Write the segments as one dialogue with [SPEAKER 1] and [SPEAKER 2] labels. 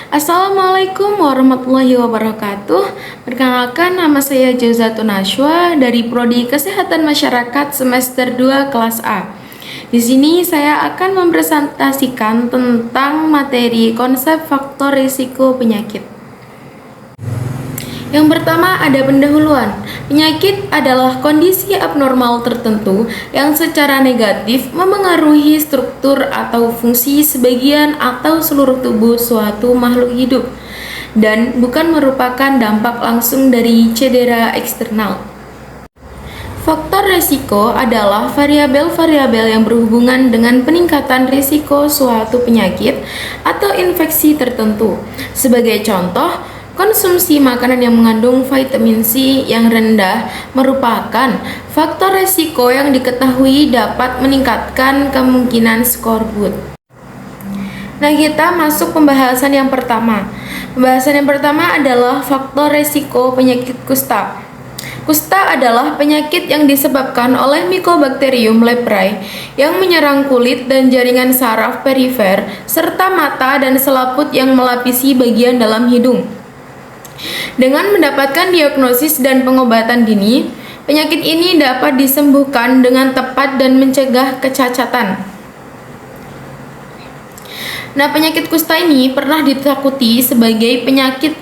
[SPEAKER 1] Assalamualaikum warahmatullahi wabarakatuh. Perkenalkan, nama saya Jauzatun Nashwa dari Prodi Kesehatan Masyarakat semester 2 kelas A. Di sini saya akan mempresentasikan tentang materi konsep faktor risiko penyakit. Yang pertama ada pendahuluan. Penyakit adalah kondisi abnormal tertentu yang secara negatif memengaruhi struktur atau fungsi sebagian atau seluruh tubuh suatu makhluk hidup dan bukan merupakan dampak langsung dari cedera eksternal. Faktor risiko adalah variabel-variabel yang berhubungan dengan peningkatan risiko suatu penyakit atau infeksi tertentu. Sebagai contoh, konsumsi makanan yang mengandung vitamin C yang rendah merupakan faktor risiko yang diketahui dapat meningkatkan kemungkinan skorbut. Nah, kita masuk pembahasan yang pertama. Pembahasan yang pertama adalah faktor risiko penyakit kusta. Kusta adalah penyakit yang disebabkan oleh Mycobacterium leprae yang menyerang kulit dan jaringan saraf perifer serta mata dan selaput yang melapisi bagian dalam hidung. Dengan mendapatkan diagnosis dan pengobatan dini, penyakit ini dapat disembuhkan dengan tepat dan mencegah kecacatan. Nah, penyakit kusta ini pernah ditakuti sebagai penyakit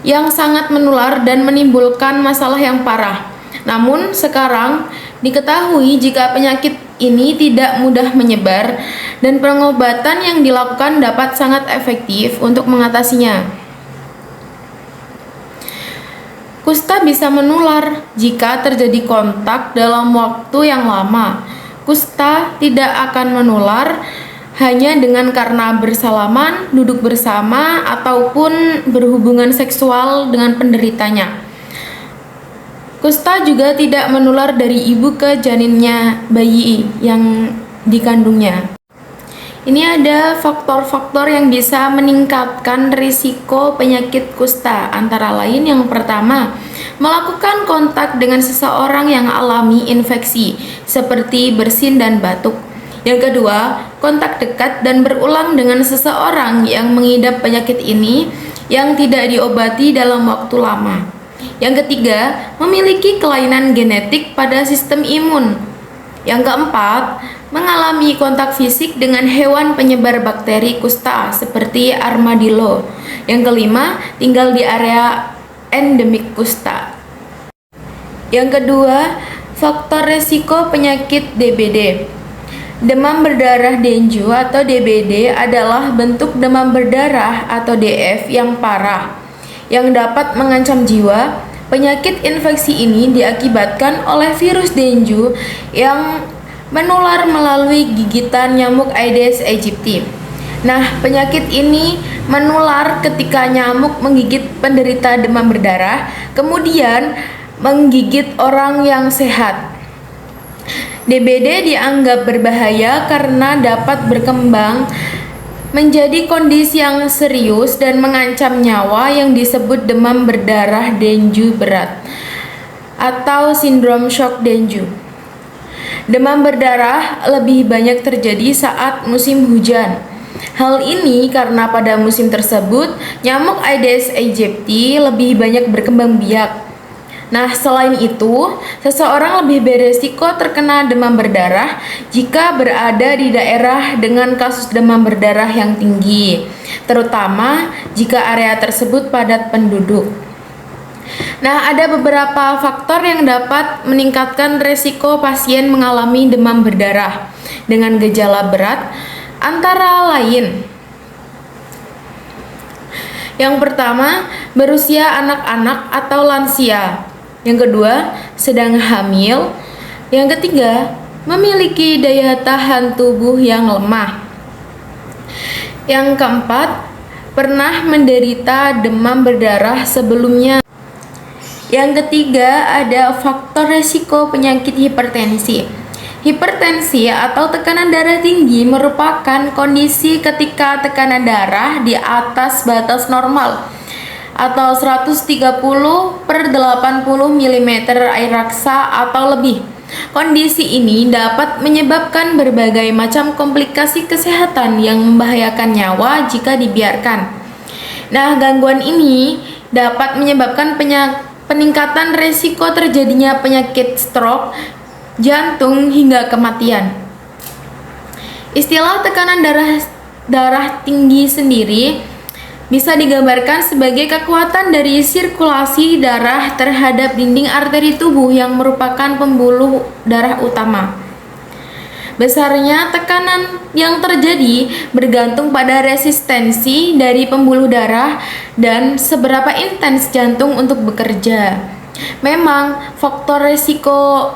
[SPEAKER 1] yang sangat menular dan menimbulkan masalah yang parah. Namun, sekarang diketahui jika penyakit ini tidak mudah menyebar dan pengobatan yang dilakukan dapat sangat efektif untuk mengatasinya. Kusta bisa menular jika terjadi kontak dalam waktu yang lama. Kusta tidak akan menular hanya dengan karena bersalaman, duduk bersama, ataupun berhubungan seksual dengan penderitanya. Kusta juga tidak menular dari ibu ke janinnya bayi yang dikandungnya. Ini ada faktor-faktor yang bisa meningkatkan risiko penyakit kusta. Antara lain yang pertama, melakukan kontak dengan seseorang yang alami infeksi seperti bersin dan batuk. Yang kedua, kontak dekat dan berulang dengan seseorang yang mengidap penyakit ini yang tidak diobati dalam waktu lama. Yang ketiga, memiliki kelainan genetik pada sistem imun. Yang keempat, mengalami kontak fisik dengan hewan penyebar bakteri kusta seperti armadillo. Yang kelima, tinggal di area endemik kusta. Yang kedua, faktor risiko penyakit DBD. Demam berdarah dengue atau DBD adalah bentuk demam berdarah atau DF yang parah yang dapat mengancam jiwa. Penyakit infeksi ini diakibatkan oleh virus dengue yang menular melalui gigitan nyamuk Aedes aegypti. Nah, penyakit ini menular ketika nyamuk menggigit penderita demam berdarah, kemudian menggigit orang yang sehat. DBD dianggap berbahaya karena dapat berkembang menjadi kondisi yang serius dan mengancam nyawa yang disebut demam berdarah dengue berat atau sindrom shock dengue. Demam berdarah lebih banyak terjadi saat musim hujan. Hal ini karena pada musim tersebut nyamuk Aedes aegypti lebih banyak berkembang biak. Nah, selain itu, seseorang lebih beresiko terkena demam berdarah jika berada di daerah dengan kasus demam berdarah yang tinggi, terutama jika area tersebut padat penduduk. Nah, ada beberapa faktor yang dapat meningkatkan resiko pasien mengalami demam berdarah dengan gejala berat, antara lain: yang pertama, berusia anak-anak atau lansia. Yang kedua, sedang hamil. Yang ketiga, memiliki daya tahan tubuh yang lemah. Yang keempat, pernah menderita demam berdarah sebelumnya. Yang ketiga, ada faktor risiko penyakit hipertensi. Hipertensi atau tekanan darah tinggi merupakan kondisi ketika tekanan darah di atas batas normal atau 130/80 mm air raksa atau lebih. Kondisi ini dapat menyebabkan berbagai macam komplikasi kesehatan yang membahayakan nyawa jika dibiarkan. Nah, gangguan ini dapat menyebabkan peningkatan resiko terjadinya penyakit stroke, jantung, hingga kematian. Istilah tekanan darah tinggi sendiri bisa digambarkan sebagai kekuatan dari sirkulasi darah terhadap dinding arteri tubuh yang merupakan pembuluh darah utama. Besarnya tekanan yang terjadi bergantung pada resistensi dari pembuluh darah dan seberapa intens jantung untuk bekerja. Memang, faktor risiko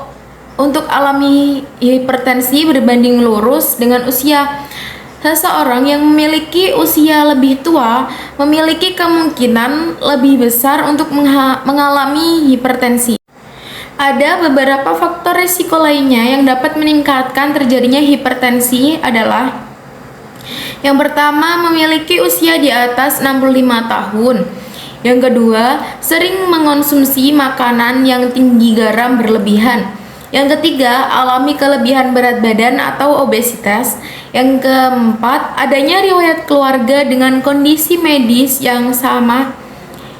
[SPEAKER 1] untuk alami hipertensi berbanding lurus dengan usia. Seseorang yang memiliki usia lebih tua memiliki kemungkinan lebih besar untuk mengalami hipertensi. Ada beberapa faktor risiko lainnya yang dapat meningkatkan terjadinya hipertensi adalah: yang pertama, memiliki usia di atas 65 tahun. Yang kedua, sering mengonsumsi makanan yang tinggi garam berlebihan. Yang ketiga, alami kelebihan berat badan atau obesitas. Yang keempat, adanya riwayat keluarga dengan kondisi medis yang sama.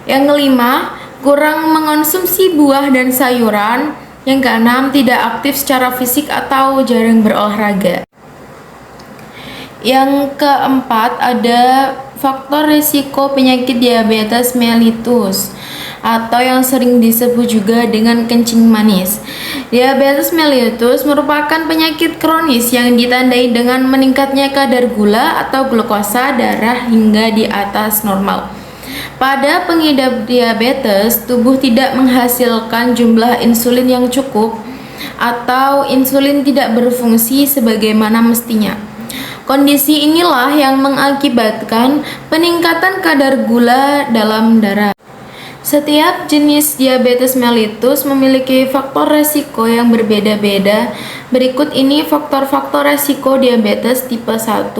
[SPEAKER 1] Yang kelima, kurang mengonsumsi buah dan sayuran. Yang keenam, tidak aktif secara fisik atau jarang berolahraga. Yang keempat, ada faktor risiko penyakit diabetes mellitus atau yang sering disebut juga dengan kencing manis. Diabetes mellitus merupakan penyakit kronis yang ditandai dengan meningkatnya kadar gula atau glukosa darah hingga di atas normal. Pada pengidap diabetes, tubuh tidak menghasilkan jumlah insulin yang cukup atau insulin tidak berfungsi sebagaimana mestinya. Kondisi inilah yang mengakibatkan peningkatan kadar gula dalam darah. Setiap jenis diabetes mellitus memiliki faktor resiko yang berbeda-beda. Berikut ini faktor-faktor resiko diabetes tipe 1.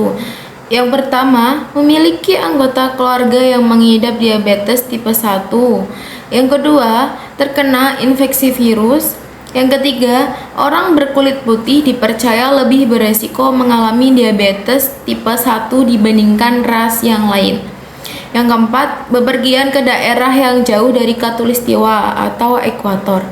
[SPEAKER 1] Yang pertama, memiliki anggota keluarga yang mengidap diabetes tipe 1. Yang kedua, terkena infeksi virus. Yang ketiga, orang berkulit putih dipercaya lebih beresiko mengalami diabetes tipe 1 dibandingkan ras yang lain. Yang keempat, bepergian ke daerah yang jauh dari khatulistiwa atau ekuator.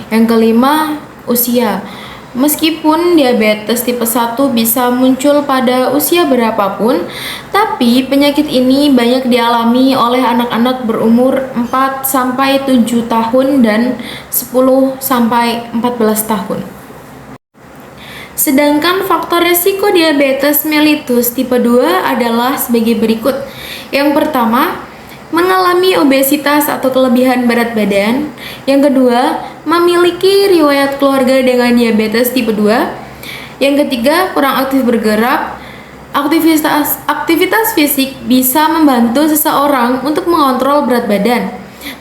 [SPEAKER 1] Yang kelima, usia. Meskipun diabetes tipe 1 bisa muncul pada usia berapapun, tapi penyakit ini banyak dialami oleh anak-anak berumur 4-7 tahun dan 10-14 tahun. Sedangkan faktor resiko diabetes mellitus tipe 2 adalah sebagai berikut. Yang pertama, mengalami obesitas atau kelebihan berat badan. Yang kedua, memiliki riwayat keluarga dengan diabetes tipe 2. Yang ketiga, kurang aktif bergerak. Aktivitas fisik bisa membantu seseorang untuk mengontrol berat badan,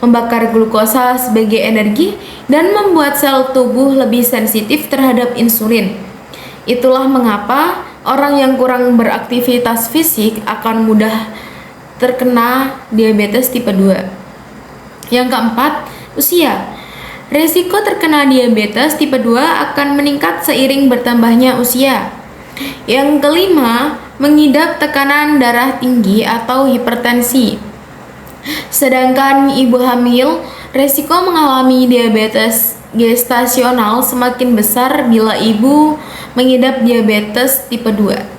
[SPEAKER 1] membakar glukosa sebagai energi, dan membuat sel tubuh lebih sensitif terhadap insulin. Itulah mengapa orang yang kurang beraktivitas fisik akan mudah terkena diabetes tipe 2. Yang keempat, usia. Risiko terkena diabetes tipe 2 akan meningkat seiring bertambahnya usia. Yang kelima, mengidap tekanan darah tinggi atau hipertensi. Sedangkan ibu hamil, risiko mengalami diabetes gestasional semakin besar bila ibu mengidap diabetes tipe 2.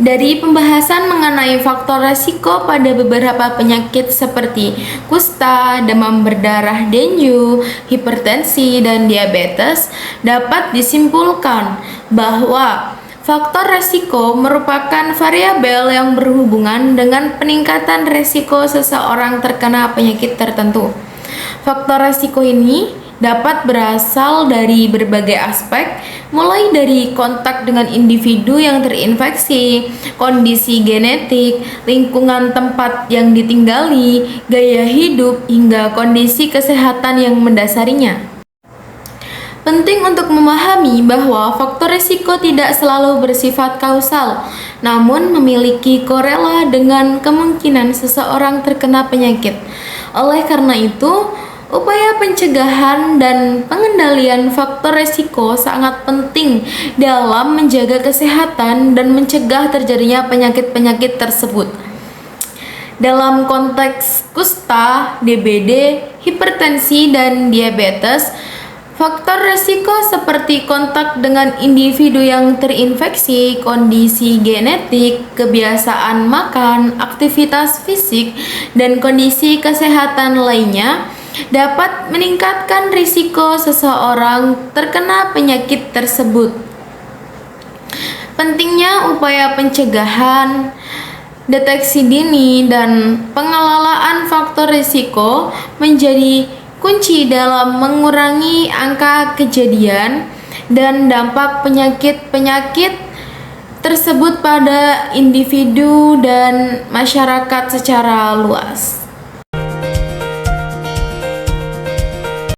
[SPEAKER 1] Dari pembahasan mengenai faktor resiko pada beberapa penyakit seperti kusta, demam berdarah dengue, hipertensi, dan diabetes, dapat disimpulkan bahwa faktor resiko merupakan variabel yang berhubungan dengan peningkatan resiko seseorang terkena penyakit tertentu. Faktor resiko ini dapat berasal dari berbagai aspek, mulai dari kontak dengan individu yang terinfeksi, kondisi genetik, lingkungan tempat yang ditinggali, gaya hidup, hingga kondisi kesehatan yang mendasarinya. Penting untuk memahami bahwa faktor risiko tidak selalu bersifat kausal, namun memiliki korela dengan kemungkinan seseorang terkena penyakit. Oleh karena itu, upaya pencegahan dan pengendalian faktor risiko sangat penting dalam menjaga kesehatan dan mencegah terjadinya penyakit-penyakit tersebut. Dalam konteks kusta, DBD, hipertensi, dan diabetes, faktor risiko seperti kontak dengan individu yang terinfeksi, kondisi genetik, kebiasaan makan, aktivitas fisik, dan kondisi kesehatan lainnya dapat meningkatkan risiko seseorang terkena penyakit tersebut. Pentingnya upaya pencegahan, deteksi dini, dan pengelolaan faktor risiko menjadi kunci dalam mengurangi angka kejadian dan dampak penyakit-penyakit tersebut pada individu dan masyarakat secara luas.